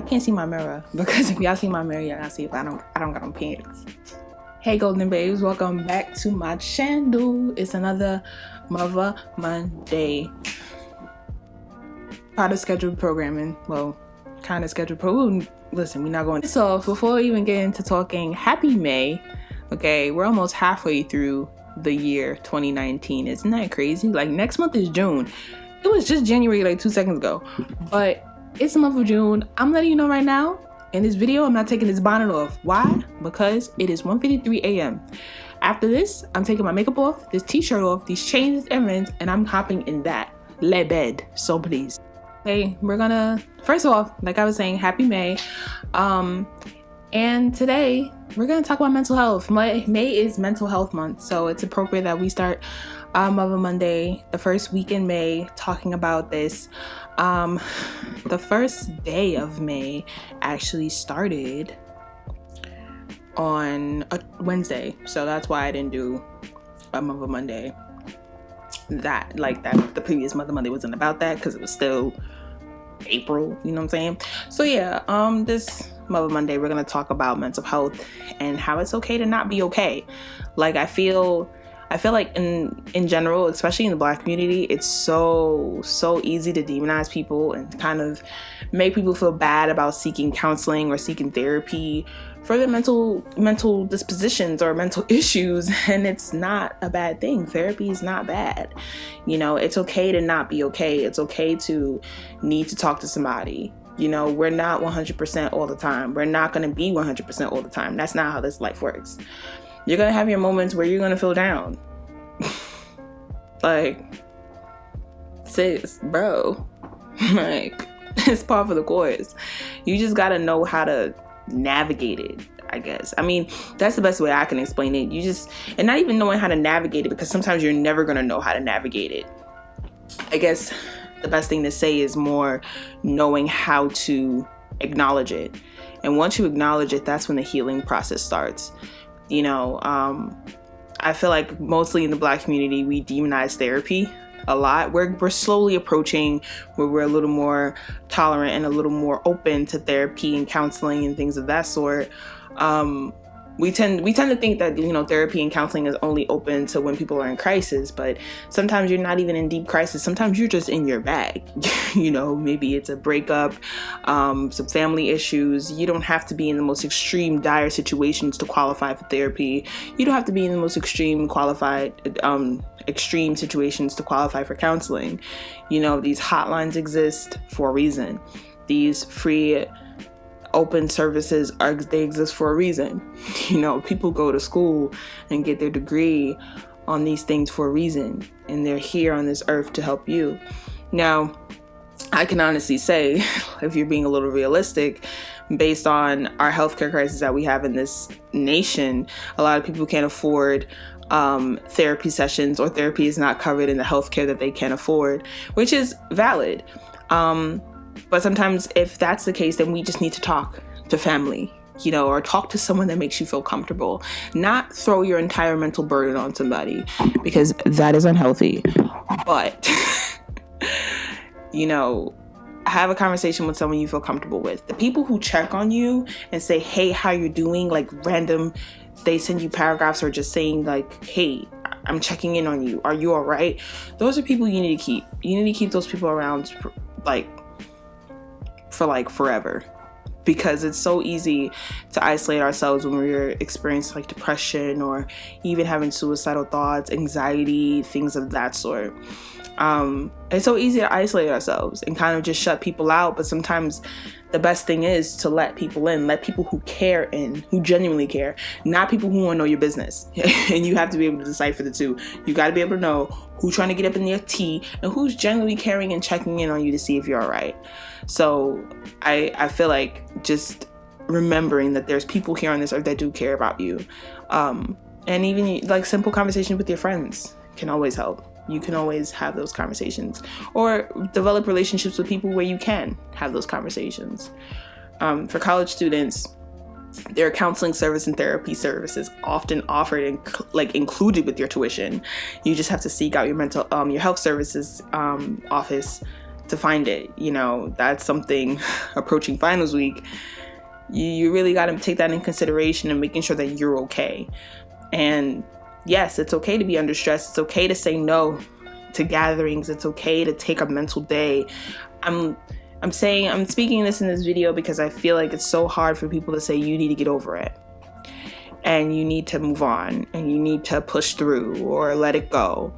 can't see my mirror, because if y'all see my mirror, y'all gotta see if I don't got on pants. Hey golden babes, welcome back to my channel. It's another MuvaMonday. Part of scheduled programming. Well, kind of scheduled listen, we're not going. So before we even get into talking, happy May. Okay, we're almost halfway through the year 2019. Isn't that crazy? Like, next month is June. It was just January like 2 seconds ago, but it's the month of June. I'm letting you know right now in this video, I'm not taking this bonnet off. Why? Because it is 1:53 a.m. After this, I'm taking my makeup off, this t-shirt off, these chains, earrings, and I'm hopping in that le bed. So please. Hey, we're gonna, first off, like I was saying, happy May. And today we're gonna talk about mental health. May is mental health month, so it's appropriate that we start MuvaMonday, the first week in May, talking about this. The first day of May actually started on a Wednesday, so that's why I didn't do a MuvaMonday. The previous Monday wasn't about that because it was still April, you know what I'm saying? So yeah, this MuvaMonday we're gonna talk about mental health and how it's okay to not be okay. Like, I feel like in general, especially in the Black community, it's so easy to demonize people and kind of make people feel bad about seeking counseling or seeking therapy for their mental dispositions or mental issues. And it's not a bad thing. Therapy is not bad. You know, it's okay to not be okay. It's okay to need to talk to somebody. You know, we're not 100% all the time. We're not going to be 100% all the time. That's not how this life works. You're going to have your moments where you're going to feel down. Like, sis, bro, like, it's par for the course. You just got to know how to navigate it, I guess. I mean, that's the best way I can explain it. And not even knowing how to navigate it, because sometimes you're never going to know how to navigate it. I guess the best thing to say is more knowing how to acknowledge it. And once you acknowledge it, that's when the healing process starts. You know, I feel like mostly in the Black community, we demonize therapy a lot. We're slowly approaching where we're a little more tolerant and a little more open to therapy and counseling and things of that sort. We tend to think that, you know, therapy and counseling is only open to when people are in crisis, but sometimes you're not even in deep crisis. Sometimes you're just in your bag. You know, maybe it's a breakup, some family issues. You don't have to be in the most extreme dire situations to qualify for therapy. You don't have to be in the most extreme situations to qualify for counseling. You know, these hotlines exist for a reason. These free open services they exist for a reason. You know, people go to school and get their degree on these things for a reason, and they're here on this earth to help you. Now, I can honestly say, if you're being a little realistic, based on our healthcare crisis that we have in this nation, a lot of people can't afford therapy sessions, or therapy is not covered in the healthcare that they can afford, which is valid. But sometimes if that's the case, then we just need to talk to family, you know, or talk to someone that makes you feel comfortable. Not throw your entire mental burden on somebody, because that is unhealthy. But, you know, have a conversation with someone you feel comfortable with. The people who check on you and say, hey, how you doing? Like, random, they send you paragraphs or just saying like, hey, I'm checking in on you. Are you all right? Those are people you need to keep. You need to keep those people around for forever, because it's so easy to isolate ourselves when we're experiencing like depression or even having suicidal thoughts, anxiety, things of that sort. It's so easy to isolate ourselves and kind of just shut people out, but sometimes the best thing is to let people in, let people who care in, who genuinely care, not people who want to know your business. And you have to be able to decipher the two. You got to be able to know who's trying to get up in their tea and who's genuinely caring and checking in on you to see if you're all right. So I feel like just remembering that there's people here on this earth that do care about you. And even like simple conversations with your friends can always help. You can always have those conversations, or develop relationships with people where you can have those conversations. For college students, there are counseling service and therapy services often offered and included with your tuition. You just have to seek out your health services office to find it. You know, that's something approaching finals week. You really got to take that in consideration and making sure that you're okay. And yes, it's okay to be under stress. It's okay to say no to gatherings. It's okay to take a mental day. I'm speaking this in this video because I feel like it's so hard for people to say you need to get over it and you need to move on and you need to push through or let it go.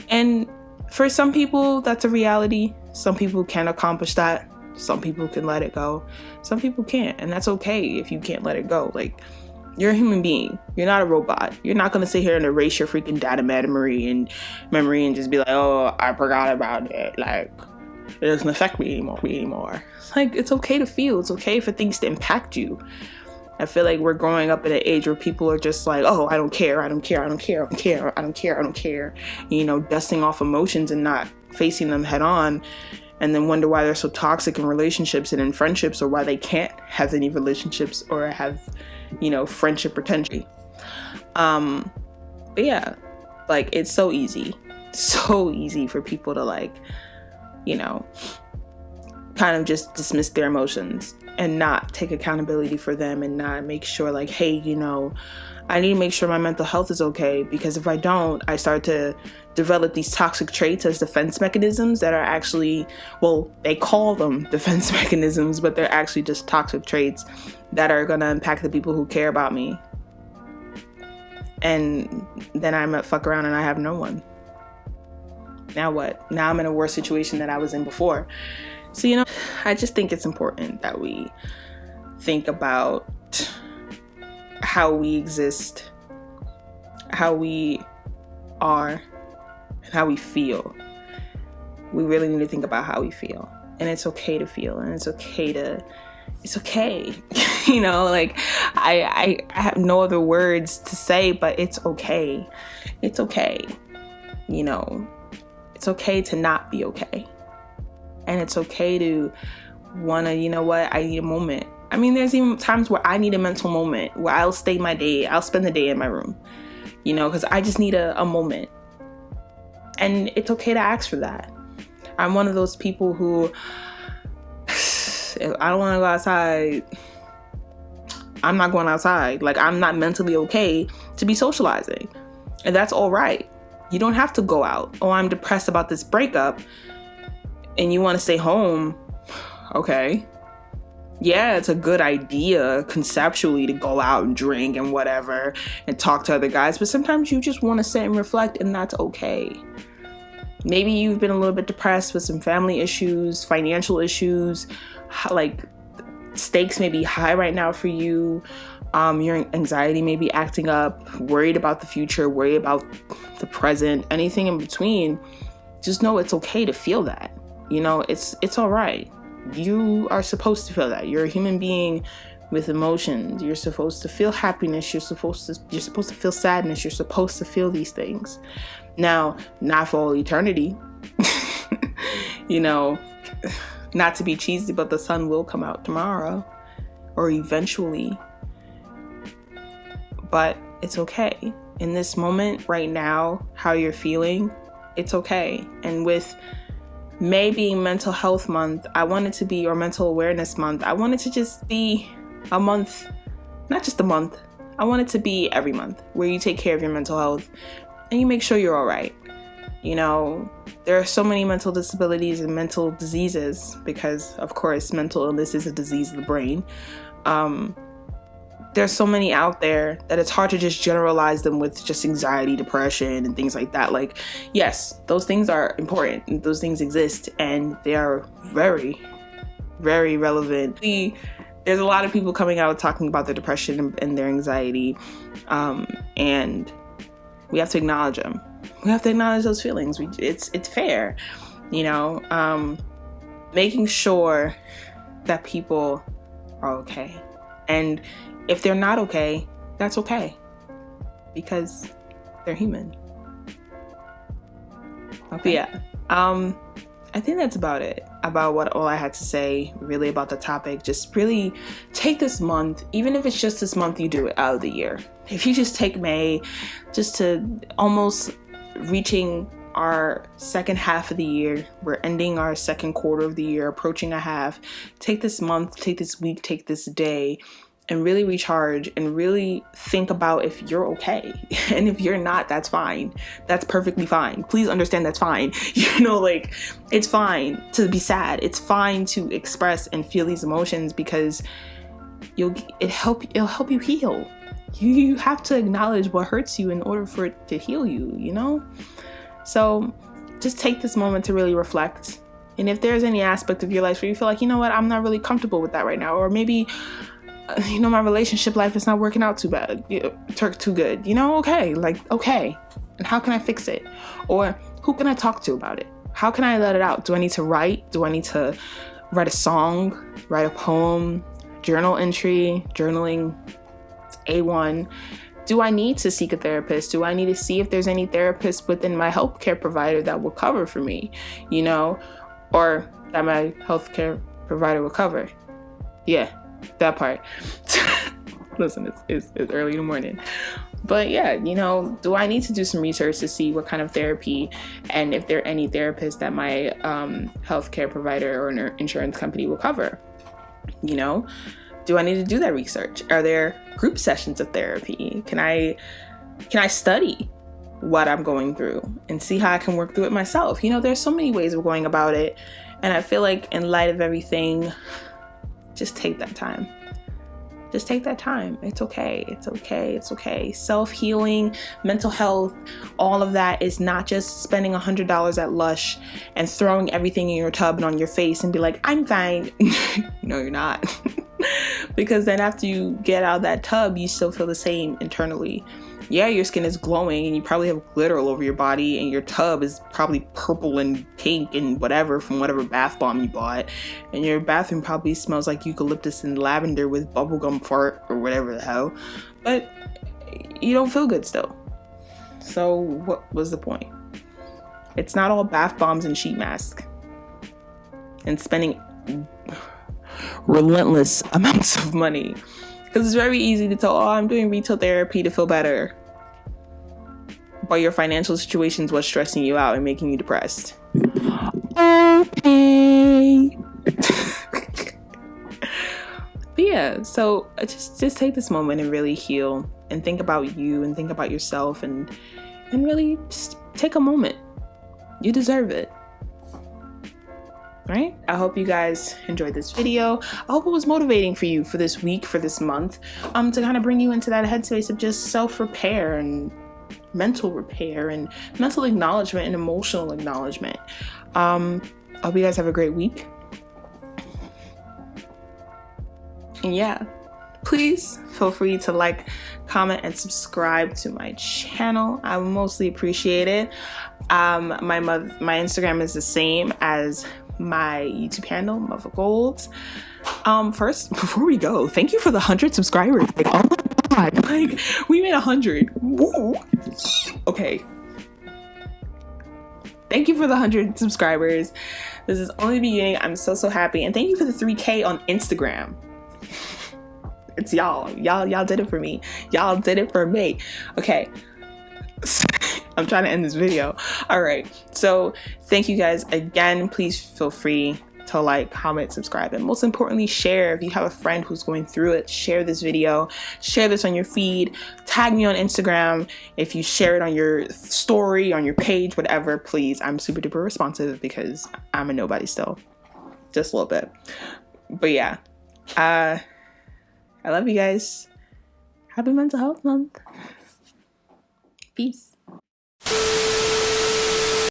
And for some people, that's a reality. Some people can accomplish that. Some people can let it go. Some people can't. And that's okay if you can't let it go. Like, you're a human being. You're not a robot. You're not going to sit here and erase your freaking data memory and just be like, oh, I forgot about it. Like, it doesn't affect me anymore. It's like, it's okay to feel. It's okay for things to impact you. I feel like we're growing up in an age where people are just like, oh, I don't care. You know, dusting off emotions and not facing them head on, and then wonder why they're so toxic in relationships and in friendships, or why they can't have any relationships or have, you know, friendship potential. But yeah, like, it's so easy for people to, like, you know, kind of just dismiss their emotions and not take accountability for them and not make sure, like, hey, you know, I need to make sure my mental health is okay, because if I don't, I start to develop these toxic traits as defense mechanisms that are actually, well, they call them defense mechanisms, but they're actually just toxic traits that are going to impact the people who care about me. And then I might fuck around and I have no one. Now what? Now I'm in a worse situation than I was in before. So, you know, I just think it's important that we think about how we exist, how we are, and how we feel. We really need to think about how we feel. And it's okay to feel, and it's okay. You know, like, I have no other words to say, but it's okay. It's okay. You know, it's okay to not be okay. And it's okay to want to, you know what, I need a moment. I mean, there's even times where I need a mental moment where I'll spend the day in my room, you know, because I just need a moment. And it's okay to ask for that. I'm one of those people who, if I don't want to go outside, I'm not going outside. Like, I'm not mentally okay to be socializing. And that's all right. You don't have to go out. Oh, I'm depressed about this breakup and you want to stay home. Okay. Yeah, it's a good idea conceptually to go out and drink and whatever and talk to other guys, but sometimes you just want to sit and reflect, and that's okay. Maybe you've been a little bit depressed with some family issues, financial issues, like stakes may be high right now for you. Your anxiety may be acting up, worried about the future, worried about the present, anything in between. Just know it's okay to feel that. You know, it's all right. You are supposed to feel that. You're a human being with emotions. You're supposed to feel happiness. You're supposed to feel sadness. You're supposed to feel these things. Now, not for all eternity. You know, not to be cheesy, but the sun will come out tomorrow or eventually. But it's okay. In this moment right now, how you're feeling, it's okay. And with May being Mental Health Month, I want it to be, or Mental Awareness Month, I want it to just be a month, not just a month. I want it to be every month where you take care of your mental health and you make sure you're all right. You know, there are so many mental disabilities and mental diseases because, of course, mental illness is a disease of the brain. There's so many out there that it's hard to just generalize them with just anxiety, depression, and things like that. Like, yes, those things are important. Those things exist, and they are very, very relevant. There's a lot of people coming out talking about their depression and their anxiety, and we have to acknowledge them. We have to acknowledge those feelings. It's fair, you know. Making sure that people are okay, and if they're not okay, that's okay, because they're human. Okay. Yeah. I think that's about it. About all I had to say, really, about the topic. Just really take this month, even if it's just this month you do it out of the year. If you just take May, just to almost reaching our second half of the year. We're ending our second quarter of the year, approaching a half. Take this month, take this week, take this day, and really recharge and really think about if you're okay. And if you're not, that's fine. That's perfectly fine. Please understand that's fine. Like, it's fine to be sad. It's fine to express and feel these emotions, because it'll help you heal. You have to acknowledge what hurts you in order for it to heal you, So just take this moment to really reflect. And if there's any aspect of your life where you feel like, I'm not really comfortable with that right now, or maybe my relationship life is not working out too bad, too good, okay, and how can I fix it? Or who can I talk to about it? How can I let it out? Do I need to write? Do I need to write a song, write a poem, journal entry? Journaling, A1. Do I need to seek a therapist? Do I need to see if there's any therapist within my healthcare provider that will cover for me, or that my healthcare provider will cover? Yeah, that part. Listen, it's early in the morning. But yeah, do I need to do some research to see what kind of therapy, and if there are any therapists that my healthcare provider or an insurance company will cover? Do I need to do that research? Are there group sessions of therapy? Can I study what I'm going through and see how I can work through it myself? There's so many ways of going about it. And I feel like in light of everything, just take that time. Just take that time. It's okay. It's okay. It's okay. Self-healing, mental health, all of that is not just spending $100 at Lush and throwing everything in your tub and on your face and be like, I'm fine. No, you're not. Because then after you get out of that tub, you still feel the same internally. Yeah, your skin is glowing and you probably have glitter all over your body, and your tub is probably purple and pink and whatever from whatever bath bomb you bought, and your bathroom probably smells like eucalyptus and lavender with bubblegum fart or whatever the hell, but you don't feel good still. So what was the point? It's not all bath bombs and sheet masks and spending relentless amounts of money, because it's very easy to tell, I'm doing retail therapy to feel better, but your financial situation is what's stressing you out and making you depressed. Okay. But yeah, so just take this moment and really heal and think about you and think about yourself, and really just take a moment. You deserve it. Right? I hope you guys enjoyed this video. I hope it was motivating for you for this week, for this month, to kind of bring you into that headspace of just self-repair and mental repair and mental acknowledgement and emotional acknowledgement. I hope you guys have a great week. And yeah, please feel free to like, comment, and subscribe to my channel. I mostly appreciate it. My Instagram is the same as my YouTube handle, Mother Gold. First, before we go, thank you for the 100 subscribers. Like, oh my god, like, we made 100. Woo. Okay. Thank you for the 100 subscribers. This is only the beginning. I'm so happy. And thank you for the 3K on Instagram. It's y'all did it for me. Y'all did it for me. Okay. I'm trying to end this video. All right. So thank you guys again. Please feel free to like, comment, subscribe, and most importantly, share. If you have a friend who's going through it, share this video, share this on your feed, tag me on Instagram. If you share it on your story, on your page, whatever, please. I'm super duper responsive because I'm a nobody still. Just a little bit. But yeah, I love you guys. Happy Mental Health Month. Peace.